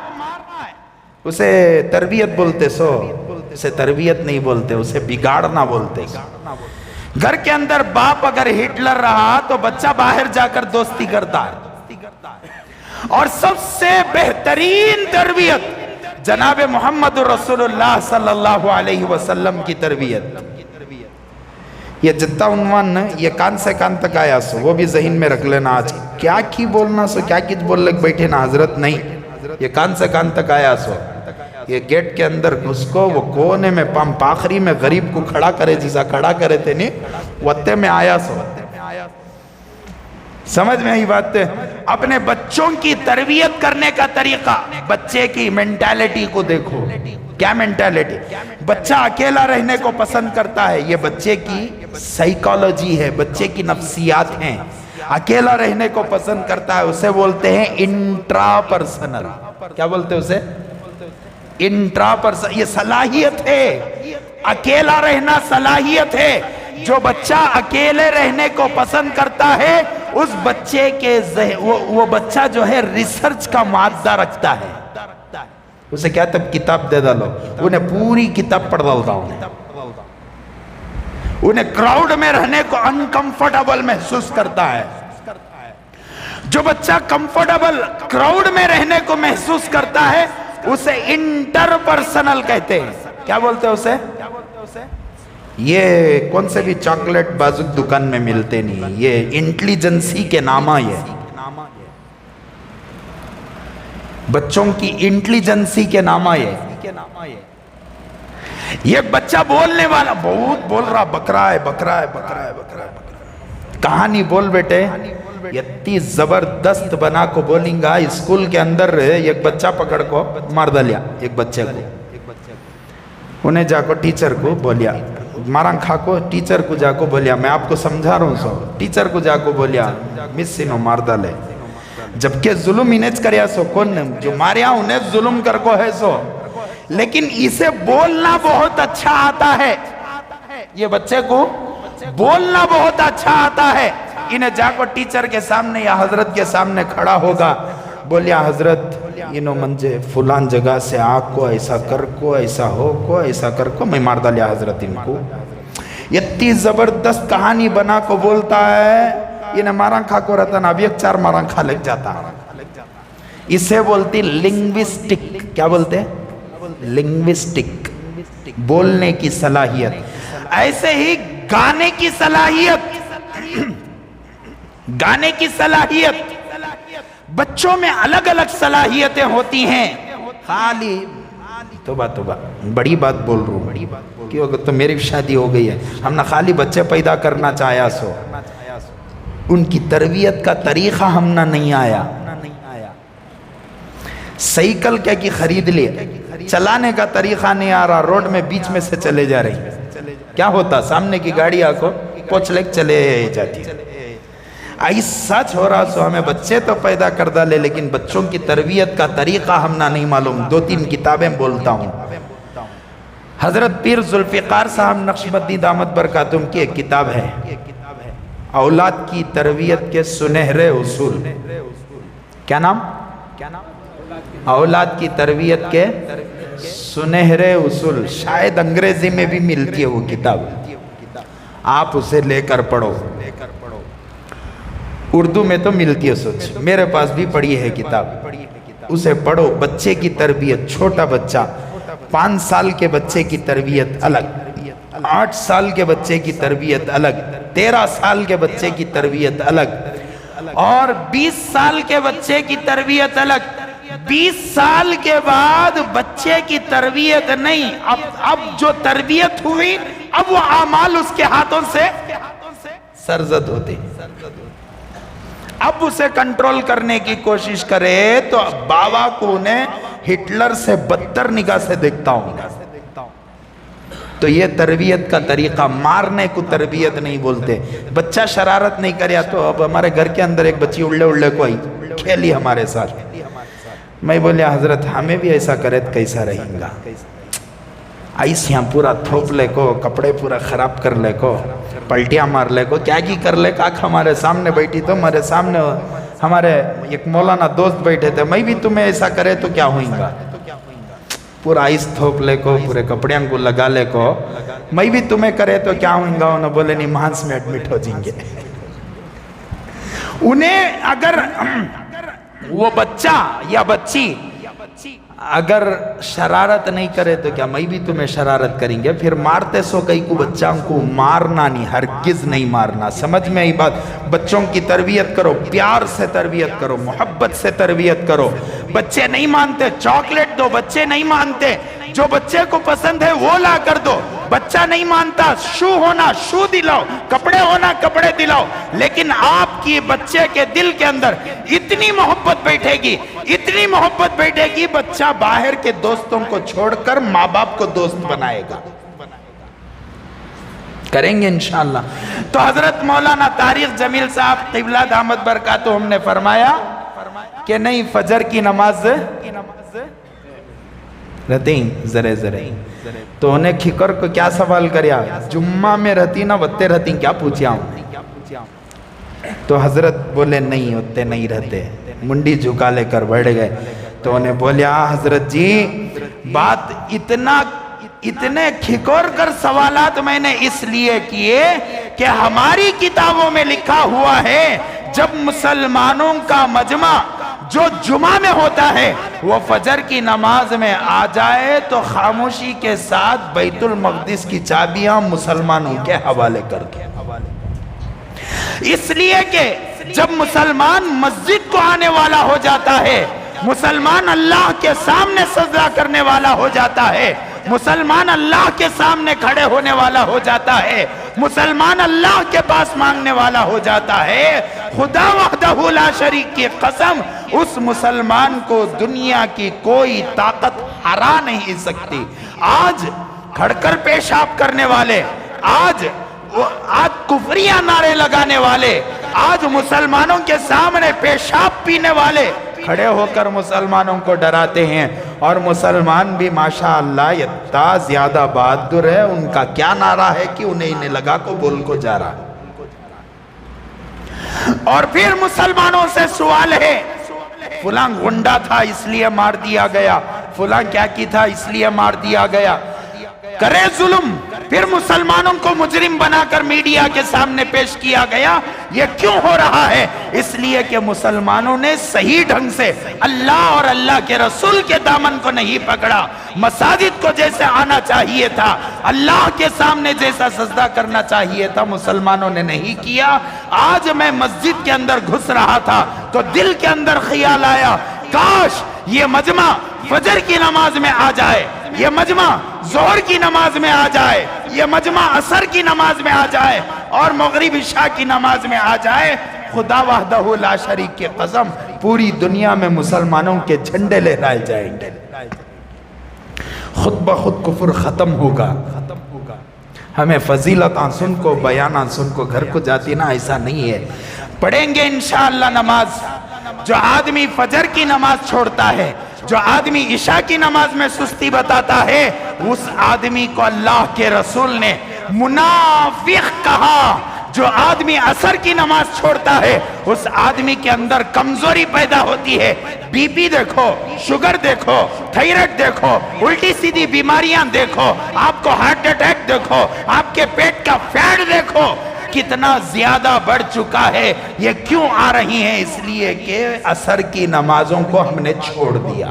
اسے تربیت بولتے، سو اسے تربیت نہیں بولتے، اسے بگاڑنا بولتے۔ گھر کے اندر باپ اگر ہٹلر رہا تو بچہ باہر جا کر دوستی کرتا ہے، اور سب سے بہترین تربیت جناب محمد رسول اللہ صلی اللہ علیہ وسلم کی تربیت۔ یہ جتنا عنوان نا، یہ کان سے کان تک آیا سو، وہ بھی ذہن میں رکھ لینا۔ آج کیا کی بولنا سو، کیا کچھ بول لگ بیٹھے نا حضرت، نہیں، یہ کان سے کان تک آیا سو۔ یہ گیٹ کے اندر گھس کو، وہ کونے میں پام پاخری میں غریب کو کھڑا کرے، جیسا کھڑا کرے تھے نہیں، وتے میں آیا سو، سمجھ میں آئی بات ہے؟ اپنے بچوں کی تربیت کرنے کا طریقہ، بچے کی مینٹالٹی کو دیکھو، کیا مینٹالٹی؟ بچہ اکیلا رہنے کو پسند کرتا ہے، یہ بچے کی سائیکالوجی ہے، بچے کی نفسیات ہیں۔ اکیلا رہنے کو پسند کرتا ہے، اسے بولتے ہیں انٹرا پرسنل۔ کیا بولتے ہیں اسے؟ Intra personal. یہ صلاحیت ہے، اکیلا رہنا صلاحیت ہے۔ جو بچہ اکیلے رہنے کو پسند کرتا ہے، اس بچے کے وہ بچہ جو ہے ریسرچ کا مادہ رکھتا ہے۔ اسے کیا تب کتاب دے ڈالو، انہیں پوری کتاب پڑھ ڈالتا ہوں۔ انہیں کراؤڈ میں رہنے کو انکمفرٹیبل محسوس کرتا ہے۔ جو بچہ کمفرٹیبل کراؤڈ میں رہنے کو محسوس کرتا ہے، اسے انٹر پرسنل کہتے ہیں۔ کیا بولتے ہیں اسے؟ یہ کون سے بھی چاکلیٹ بازک دکان میں ملتے نہیں، یہ انٹیلیجنسی کے نامہ یہ بچوں کی انٹیلیجنسی کے نامہ یہ بچہ بولنے والا بہت بول رہا، بکرا ہے بکرا ہے بکرا ہے بکرا ہے۔ کہانی بول بیٹے، اتنی زبردست بنا کو بولیں گا۔ اسکول کے اندر ایک بچہ پکڑ کو مار دلیا، ایک بچے کو، انہیں جا کو ٹیچر کو بولیا، ماران کھا کو ٹیچر کو جا کو بولیا، میں آپ کو سمجھا رہا ہوں سو، ٹیچر کو جا کو بولیا مس سینو مار دلے، جبکہ ظلم انہیں کریا سو، کون جو ماریا انہیں ظلم کر کو ہے سو، لیکن اسے بولنا بہت اچھا آتا ہے۔ یہ بچے کو بولنا بہت اچھا آتا ہے۔ انہیں جا کو ٹیچر کے سامنے یا حضرت کے سامنے کھڑا ہوگا، بولیا حضرت انہوں منجے فلان جگہ سے آگ کو ایسا کر کو ایسا ہو کو ایسا کر کو، میں مار دلیا حضرت ان کو۔ اتنی زبردست کہانی بنا کو بولتا ہے، انہیں ماران کھا کو رہتا نا، اب ایک چار ماران کھا لگ جاتا۔ اسے بولتی لنگوسٹک۔ کیا بولتے ہیں؟ لنگوسٹک، بولنے کی صلاحیت۔ ایسے ہی گانے کی صلاحیت، گانے کی صلاحیت، بچوں میں الگ الگ صلاحیتیں ہوتی ہیں۔ خالی توبہ توبہ بڑی بات بول رہا ہوں، کیوں تو میری شادی ہو گئی ہے، ہم نے خالی بچے پیدا کرنا چاہیا سو، ان کی تربیت کا طریقہ ہم نہ نہیں آیا۔ سائیکل کیا کی خرید لی، چلانے کا طریقہ نہیں آ رہا، روڈ میں بیچ میں سے چلے جا رہی، کیا ہوتا؟ سامنے کی گاڑی آکو پوچھ لے چلے جاتی۔ ایسا ہو رہا سو، ہمیں بچے تو پیدا کر ڈالے لیکن بچوں کی تربیت کا طریقہ ہم نہ نہیں معلوم۔ دو تین کتابیں بولتا ہوں۔ حضرت پیر ذوالفقار صاحب نقشبندی دامت برکاتہم کی ایک کتاب ہے، اولاد کی تربیت کے سنہرے اصول۔ کیا نام؟ اولاد کی تربیت کے سنہرے اصول۔ شاید انگریزی میں بھی ملتی ہے وہ کتاب، آپ اسے لے کر پڑھو۔ اردو میں تو ملتی ہے، سوچ میرے پاس بھی پڑھی ہے کتاب، اسے پڑھو۔ بچے کی تربیت، چھوٹا بچہ، 5 سال کے بچے کی تربیت الگ، 8 سال کے بچے کی تربیت الگ، 13 سال کے بچے کی تربیت الگ، اور 20 سال کے بچے کی تربیت الگ۔ 20 سال کے بعد بچے کی تربیت نہیں، اب جو تربیت ہوئی اب وہ اعمال اس کے ہاتھوں سے سرزد ہوتے، اب اسے کنٹرول کرنے کی کوشش کرے تو بابا کو انہیں ہٹلر سے بدتر نگاہ سے دیکھتا ہوں۔ تو یہ تربیت کا طریقہ، مارنے کو تربیت نہیں بولتے۔ بچہ شرارت نہیں کریا تو اب ہمارے گھر کے اندر ایک بچی اڑلے کو آئی، کھیلی ہمارے ساتھ، میں بولیا حضرت ہمیں بھی ایسا کرے تو کیسا رہیں گا؟ ایسیاں پورا تھوپ لے کو، کپڑے پورا خراب کر لے کو، پلٹیاں مار لے کو، کیا کی کر لے کاک ہمارے سامنے بیٹھی تو ہمارے سامنے ہمارے ایک مولانا دوست بیٹھے تھے، میں بھی تمہیں ایسا کرے تو کیا ہوئیں گا؟ پورا آئس تھوپ لے کو، پورے کپڑیاں کو لگا لے کو، میں بھی تمہیں کرے تو کیا ہوئیں گا؟ انہوں بولے نہیں، مہانس میں ایڈمٹ ہو جائیں گے۔ انہیں اگر وہ بچہ یا بچی اگر شرارت نہیں کرے تو کیا میں بھی تمہیں شرارت کریں گے؟ پھر مارتے سو کئی کو بچوں کو مارنا نہیں، ہرگز نہیں مارنا۔ سمجھ میں آئی بات؟ بچوں کی تربیت کرو، پیار سے تربیت کرو، محبت سے تربیت کرو۔ بچے نہیں مانتے چاکلیٹ دو، بچے نہیں مانتے جو بچے کو پسند ہے وہ لا کر دو. بچہ نہیں مانتا، شو ہونا شو دلاؤ، کپڑے ہونا کپڑے دلاؤ. لیکن آپ کی بچے کے دل کے اندر اتنی محبت بیٹھے گی، اتنی محبت بیٹھے گی، بچہ باہر کے دوستوں کو چھوڑ کر ماں باپ کو دوست بنائے گا. کریں گے انشاءاللہ. تو حضرت مولانا طارق جمیل صاحب قبلہ دامت برکاتہم نے فرمایا کہ نہیں، فجر کی نماز رہتی ذرے تو انہیں کھکر کو کیا سوال کریا، جمعہ میں رہتی نہ وتے رہتی، کیا پوچھیا ہوں؟ تو حضرت بولے نہیں ہوتے نہیں رہتے، منڈی جھکا لے کر بڑھ گئے. تو انہیں بولیا حضرت جی بات اتنے کھکور کر سوالات میں نے اس لیے کیے کہ ہماری کتابوں میں لکھا ہوا ہے جب مسلمانوں کا مجمع جو جمعہ میں ہوتا ہے وہ فجر کی نماز میں آ جائے تو خاموشی کے ساتھ بیت المقدس کی چابیاں مسلمانوں کے حوالے کر دو. اس لیے کہ جب مسلمان مسجد کو آنے والا ہو جاتا ہے، مسلمان اللہ کے سامنے سجدہ کرنے والا ہو جاتا ہے، مسلمان اللہ کے سامنے کھڑے ہونے والا ہو جاتا ہے، مسلمان اللہ کے پاس مانگنے والا ہو جاتا ہے، خدا وحدہ لا شریک کی قسم اس مسلمان کو دنیا کی کوئی طاقت ہرا نہیں سکتی. آج کھڑ کر پیشاب کرنے والے، آج کفریہ نعرے لگانے والے، آج مسلمانوں کے سامنے پیشاب پینے والے کھڑے ہو کر مسلمانوں کو ڈراتے ہیں. اور مسلمان بھی ماشاءاللہ اتنا زیادہ بہادر ہے، ان کا کیا نعرہ ہے کہ انہیں لگا کو بول کو جا رہا ہے. اور پھر مسلمانوں سے سوال ہے، فلاں غنڈہ تھا اس لیے مار دیا گیا، فلاں کیا کی تھا اس لیے مار دیا گیا. کرے ظلم، پھر مسلمانوں کو مجرم بنا کر میڈیا کے سامنے پیش کیا گیا. یہ کیوں ہو رہا ہے؟ اس لیے کہ مسلمانوں نے صحیح ڈھنگ سے اللہ اور اللہ کے رسول کے دامن کو نہیں پکڑا. مساجد کو جیسے آنا چاہیے تھا، اللہ کے سامنے جیسا سجدہ کرنا چاہیے تھا، مسلمانوں نے نہیں کیا. آج میں مسجد کے اندر گھس رہا تھا تو دل کے اندر خیال آیا، کاش یہ مجمع فجر کی نماز میں آ جائے، یہ مجمع ظہر کی نماز میں آ جائے، یہ مجمع عصر کی نماز میں آ جائے اور مغرب عشاء کی نماز میں آ جائے. خدا وحدہ لا شریک کی قسم پوری دنیا میں مسلمانوں کے جھنڈے لہرائے جائیں گے، خود بخود کفر ختم ہوگا. ہمیں فضیلتاں سن کو، بیاناں سن کو گھر کو جاتی نا، ایسا نہیں ہے. پڑھیں گے انشاءاللہ نماز. جو آدمی فجر کی نماز چھوڑتا ہے، جو آدمی عشاء کی نماز میں سستی بتاتا ہے، اس آدمی کو اللہ کے رسول نے منافق کہا. جو آدمی عصر کی نماز چھوڑتا ہے اس آدمی کے اندر کمزوری پیدا ہوتی ہے. بی پی دیکھو، شوگر دیکھو، تھائرائیڈ دیکھو، الٹی سیدھی بیماریاں دیکھو، آپ کو ہارٹ اٹیک دیکھو، آپ کے پیٹ کا فیٹ دیکھو کتنا زیادہ بڑھ چکا ہے. یہ کیوں آ رہی ہیں؟ اس لیے کہ عصر کی نمازوں کو ہم نے چھوڑ دیا.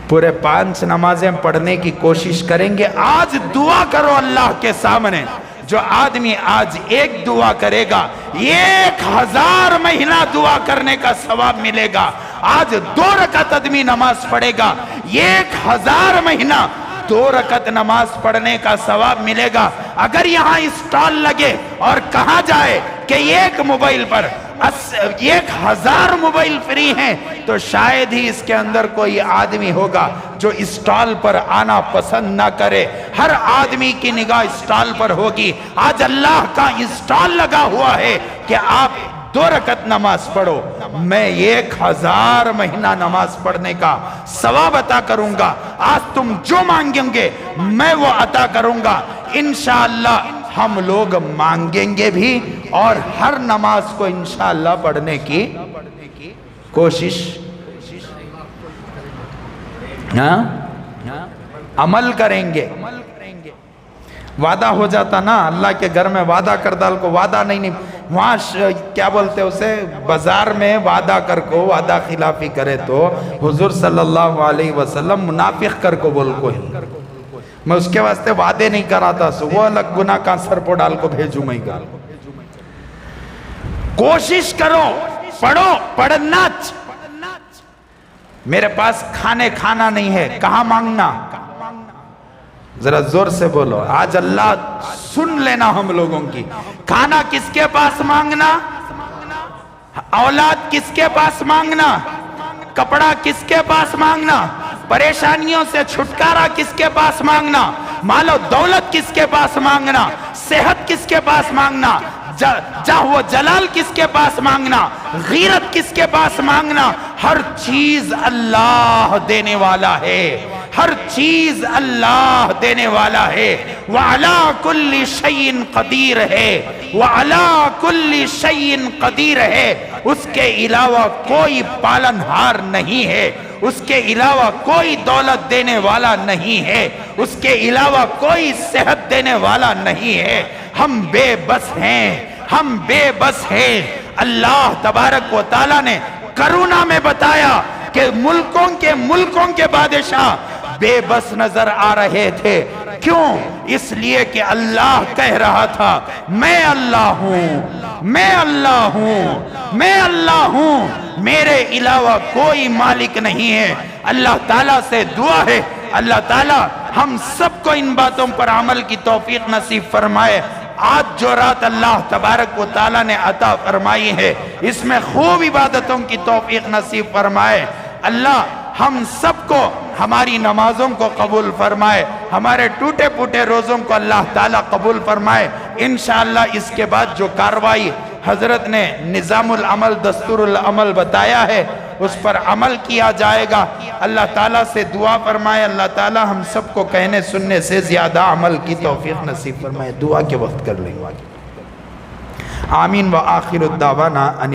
پورے 5 نمازیں پڑھنے کی کوشش کریں گے. آج دعا کرو اللہ کے سامنے. جو آدمی آج ایک دعا کرے گا 1000 مہینہ دعا کرنے کا ثواب ملے گا. آج 2 رکعت آدمی نماز پڑھے گا 1000 مہینہ 2 رکعت نماز پڑھنے کا ثواب ملے گا. اگر یہاں اسٹال لگے اور کہا جائے کہ ایک موبائل پر 1000 موبائل فری ہیں تو شاید ہی اس کے اندر کوئی آدمی ہوگا جو اسٹال پر آنا پسند نہ کرے. ہر آدمی کی نگاہ اسٹال پر ہوگی. آج اللہ کا اسٹال لگا ہوا ہے کہ آپ 2 رکعت نماز پڑھو. میں 1000 مہینہ نماز پڑھنے کا ثواب عطا کروں گا. آج تم جو مانگیں گے میں وہ عطا کروں گا. انشاءاللہ ہم لوگ مانگیں گے بھی اور ہر نماز کو انشاءاللہ پڑھنے کی کوشش عمل کریں گے. وعدہ ہو جاتا نا اللہ کے گھر میں وعدہ کر ڈال کو وعدہ نہیں وہاں کیا بولتے اسے بازار میں وعدہ کر کو وعدہ خلافی کرے تو حضور صلی اللہ علیہ وسلم منافق کر کو بول کو ہی. میں اس کے واسطے وعدے نہیں کراتا سو وہ الگ گناہ کا سر پو ڈال کو بھیجوں میں گا. کوشش کرو پڑھو. پڑھنا میرے پاس کھانا نہیں ہے، کہاں مانگنا؟ ذرا زور سے بولو، آج اللہ سن لینا ہم لوگوں کی۔ کھانا کس کے پاس مانگنا؟ اولاد کس کے پاس مانگنا؟ کپڑا کس کے پاس مانگنا؟ پریشانیوں سے چھٹکارا کس کے پاس مانگنا؟ مال و دولت کس کے پاس مانگنا؟ صحت کس کے پاس مانگنا؟ جاہ و جلال کس کے پاس مانگنا؟ غیرت کس کے پاس مانگنا؟ ہر چیز اللہ دینے والا ہے، ہر چیز اللہ دینے والا ہے۔ وَعَلَىٰ كُلِّ شَيْءٍ قدیر ہے، وَعَلَىٰ كُلِّ شَيْءٍ قدیر ہے۔ اس کے علاوہ کوئی پالنہار نہیں ہے، اس کے علاوہ کوئی دولت دینے والا نہیں ہے، اس کے علاوہ کوئی صحت دینے والا نہیں ہے۔ ہم بے بس ہیں، ہم بے بس ہیں۔ اللہ تبارک و تعالیٰ نے کرونا میں بتایا کہ ملکوں کے بادشاہ بے بس نظر آ رہے تھے۔ کیوں؟ اس لیے کہ اللہ کہہ رہا تھا میں اللہ ہوں، میں اللہ ہوں، میں اللہ ہوں، میرے علاوہ کوئی مالک نہیں ہے۔ اللہ تعالیٰ سے دعا ہے اللہ تعالیٰ ہم سب کو ان باتوں پر عمل کی توفیق نصیب فرمائے۔ آج جو رات اللہ تبارک و تعالیٰ نے عطا فرمائی ہے، اس میں خوب عبادتوں کی توفیق نصیب فرمائے۔ اللہ ہم سب کو ہماری نمازوں کو قبول فرمائے، ہمارے ٹوٹے پوٹے روزوں کو اللہ تعالیٰ قبول فرمائے۔ انشاءاللہ اس کے بعد جو کاروائی حضرت نے نظام العمل دستور العمل بتایا ہے اس پر عمل کیا جائے گا۔ اللہ تعالیٰ سے دعا فرمائے اللہ تعالیٰ ہم سب کو کہنے سننے سے زیادہ عمل کی توفیق نصیب فرمائے۔ دعا کے وقت کر لیں گے۔ آمین و آخر الدعوانا